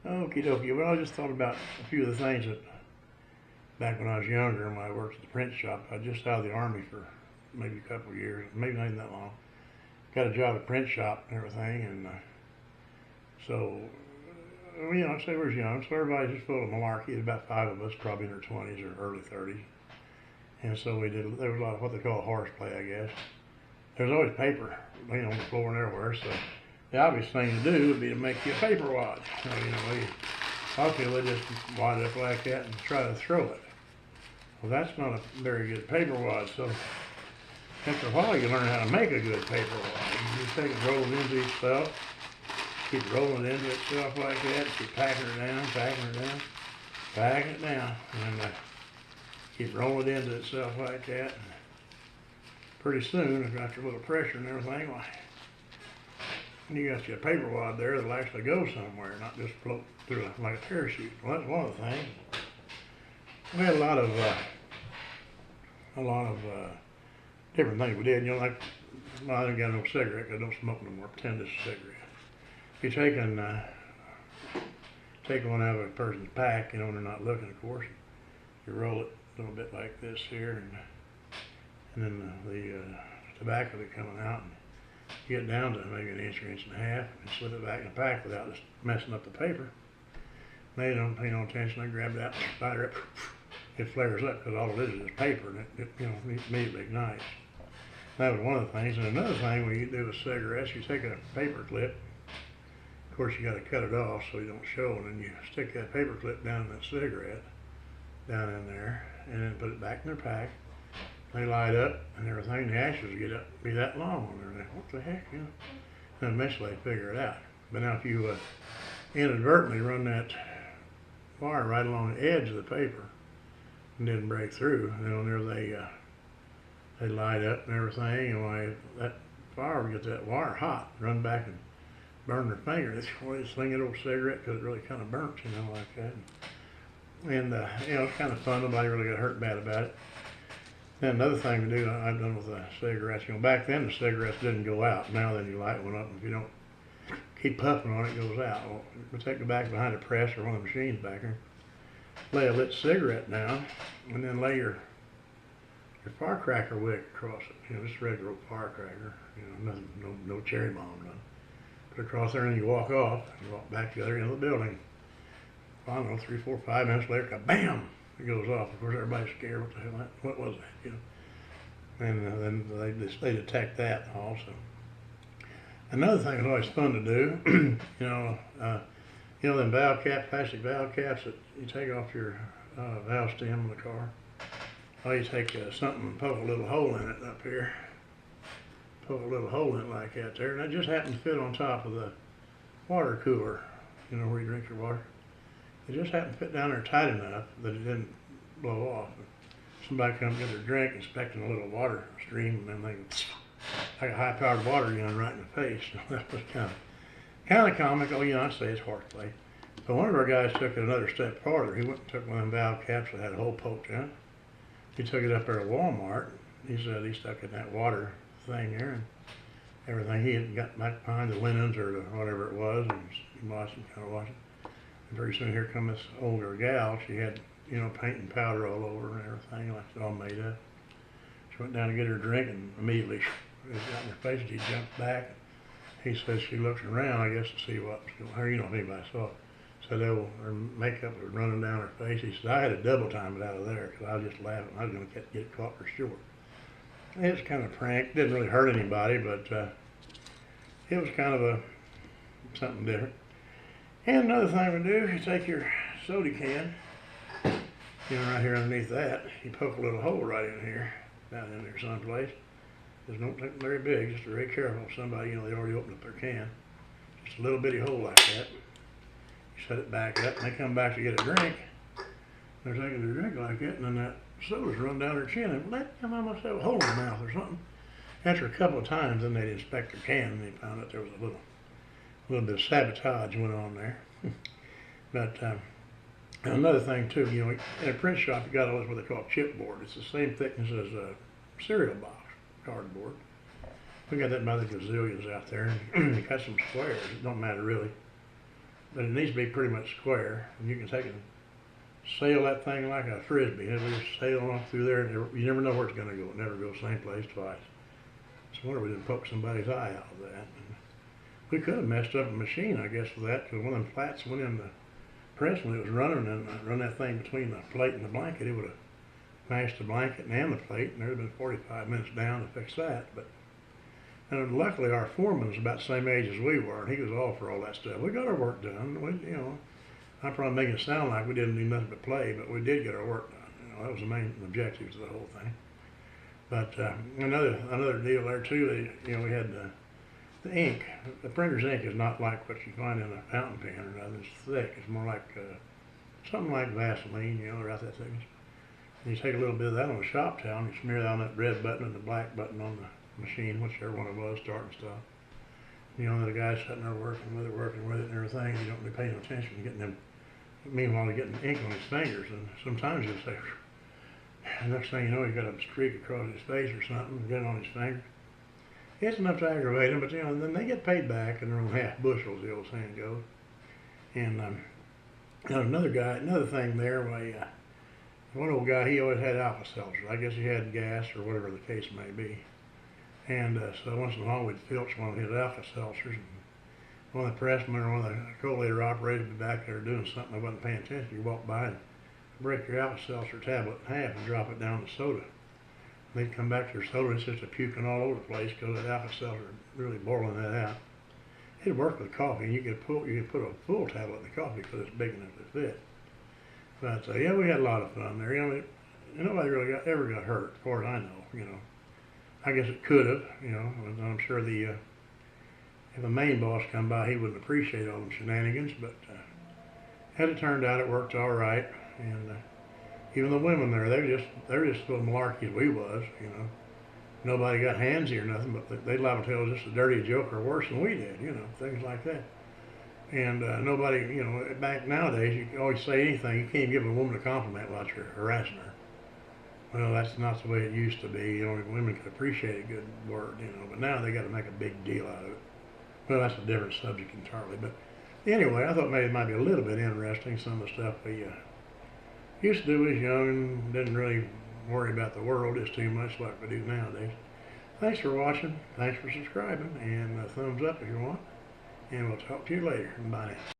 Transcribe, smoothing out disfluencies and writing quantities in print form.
Okie dokie. Well, I just thought about a few of the things that back when I was younger and when I worked at the print shop. I was just out of the Army for maybe a couple of years, maybe not even that long. Got a job at print shop and everything, and so, I say we was young, so everybody's just full of malarkey. About 5 of us, probably in their 20s or early 30s. And so there was a lot of what they call horseplay, I guess. There was always paper laying on the floor and everywhere, so the obvious thing to do would be to make you a paper wad. A lot of people, they just wad it up like that and try to throw it. Well, that's not a very good paper wad, so after a while you learn how to make a good paper wad. You just take it, roll it into itself, keep rolling it into itself like that, keep packing it down, packing it down, packing it down, and keep rolling it into itself like that. And pretty soon, after a little pressure and everything, you got your paper wad there that'll actually go somewhere, not just float through like a parachute. Well, that's one of the things. We had a lot of different things we did. Like, well, I didn't got no cigarette because I don't smoke no more. Pretend it's a cigarette. You take one out of a person's pack, and they're not looking, of course. You roll it a little bit like this here, and then the tobacco will be coming out. And you get down to maybe an inch or inch and a half, and slip it back in the pack without just messing up the paper. They don't pay no attention. They grab that, fire it, it flares up because all it is paper, and it immediately ignites. That was one of the things. And another thing when you do with cigarettes, you take a paper clip. Of course, you got to cut it off so you don't show, and then you stick that paper clip down in that cigarette, down in there, and then put it back in their pack. They light up and everything. The ashes get up, be that long. And they're like, what the heck, And eventually they figure it out. But now if you inadvertently run that wire right along the edge of the paper and didn't break through, then they light up and everything. And when that fire would get that wire hot, run back and burn their finger. That's why they sling an old cigarette because it really kind of burns, like that. And it's kind of fun. Nobody really got hurt bad about it. And another thing to do, I've done with the cigarettes, back then the cigarettes didn't go out. Now then you light one up, and if you don't keep puffing on it, it goes out. Well, you take it back behind a press or one of the machines back there, lay a lit cigarette down, and then lay your firecracker wick across it. Just a regular old firecracker, nothing, no cherry bomb, nothing. Put it across there, and you walk off, and walk back to the other end of the building. I don't know, 3, 4, 5 minutes later, bam! It goes off. Of course, everybody's scared. What the hell? What was that? And then they detect that also. Another thing that's always fun to do, them valve caps, plastic valve caps that you take off your valve stem on the car. Well, you take something and poke a little hole in it up here. Poke a little hole in it like that there, and that just happened to fit on top of the water cooler. Where you drink your water. It just happened to fit down there tight enough that it didn't blow off. Somebody come get their drink, expecting a little water stream, and then they like a high-powered water gun right in the face. That was kind of comical. I'd say it's horseplay. But one of our guys took it another step farther. He went and took one of them valve caps that had a hole poked in it. He took it up there at Walmart. He said he stuck it in that water thing there, and everything. He had got back behind the linens or whatever it was, and he washed it, kind of washed it. And pretty soon here come this older gal. She had, paint and powder all over and everything, like it's all made up. She went down to get her drink, and immediately it got in her face, and she jumped back. He says she looks around, I guess, to see what was going on. If anybody saw it. Said her makeup was running down her face. He said, I had to double time it out of there because I was just laughing. I was going to get caught for sure. It was kind of a prank. Didn't really hurt anybody, but it was kind of something different. And another thing we do, you take your soda can, right here underneath that, you poke a little hole right in here, down in there someplace. Just don't take it very big, just be very careful. Somebody, they already opened up their can. Just a little bitty hole like that. You set it back up, and they come back to get a drink. They're taking their drink like that, and then that soda's run down their chin, and I must have a hole in the mouth or something. After a couple of times, then they'd inspect their can, and they found out there was a little bit of sabotage went on there. But another thing too, in a print shop, you got all this what they call chipboard. It's the same thickness as a cereal box cardboard. We got that by the gazillions out there, and you got some squares. It don't matter really. but it needs to be pretty much square, and you can take and sail that thing like a frisbee. It'll just sail off through there, and you never know where it's going to go. It never goes the same place twice. It's a wonder we didn't poke somebody's eye out with that. And we could have messed up a machine, I guess, with that, because one of them flats went in the press when it was running, and run that thing between the plate and the blanket. It would have mashed the blanket and the plate, and there would have been 45 minutes down to fix that. But and luckily, our foreman was about the same age as we were, and he was all for all that stuff. We got our work done. We, I'm probably making it sound like we didn't do nothing but play, but we did get our work done. That was the main objective of the whole thing. But another deal there too. We had the ink. The printer's ink is not like what you find in a fountain pen or nothing. It's thick. It's more like something like Vaseline, about that thickness. And you take a little bit of that on a shop towel, and you smear that on that red button and the black button on the machine, whichever one it was, start and stop. The guy's sitting there working with it and everything. You don't really pay no attention to getting them. Meanwhile, he's getting ink on his fingers, and sometimes he'll say, next thing you know, he's got a streak across his face or something, getting on his fingers. It's enough to aggravate them, but then they get paid back, and they're on half bushels, the old saying goes. And another thing there, one old guy, he always had Alka-Seltzer. I guess he had gas or whatever the case may be. And so once in a while we'd filch one of his Alka-Seltzers, and one of the pressmen or one of the collator operators would be back there doing something. I wasn't paying attention. You walk by and break your Alka-Seltzer tablet in half and drop it down the soda. And they'd come back to their soda, and it's just puking all over the place because that Alka-Seltzer really boiling that out. It'd work with coffee, and you could put a full tablet in the coffee because it's big enough to fit. But we had a lot of fun there. Nobody really ever got hurt, as far as I know. I guess it could have, I'm sure if the main boss come by, he wouldn't appreciate all them shenanigans, but as it turned out, it worked all right. And even the women there, they were just as malarkey as we was, Nobody got handsy or nothing, but they'd liable to tell just a dirty joke or worse than we did, things like that. And nobody, back nowadays, you can always say anything. You can't give a woman a compliment without you're harassing her. Well, that's not the way it used to be. Women could appreciate a good word, but now they got to make a big deal out of it. Well, that's a different subject entirely. But anyway, I thought maybe it might be a little bit interesting, some of the stuff we used to do as young and didn't really worry about the world just too much like we do nowadays. Thanks for watching. Thanks for subscribing. And a thumbs up if you want. And we'll talk to you later. Bye now.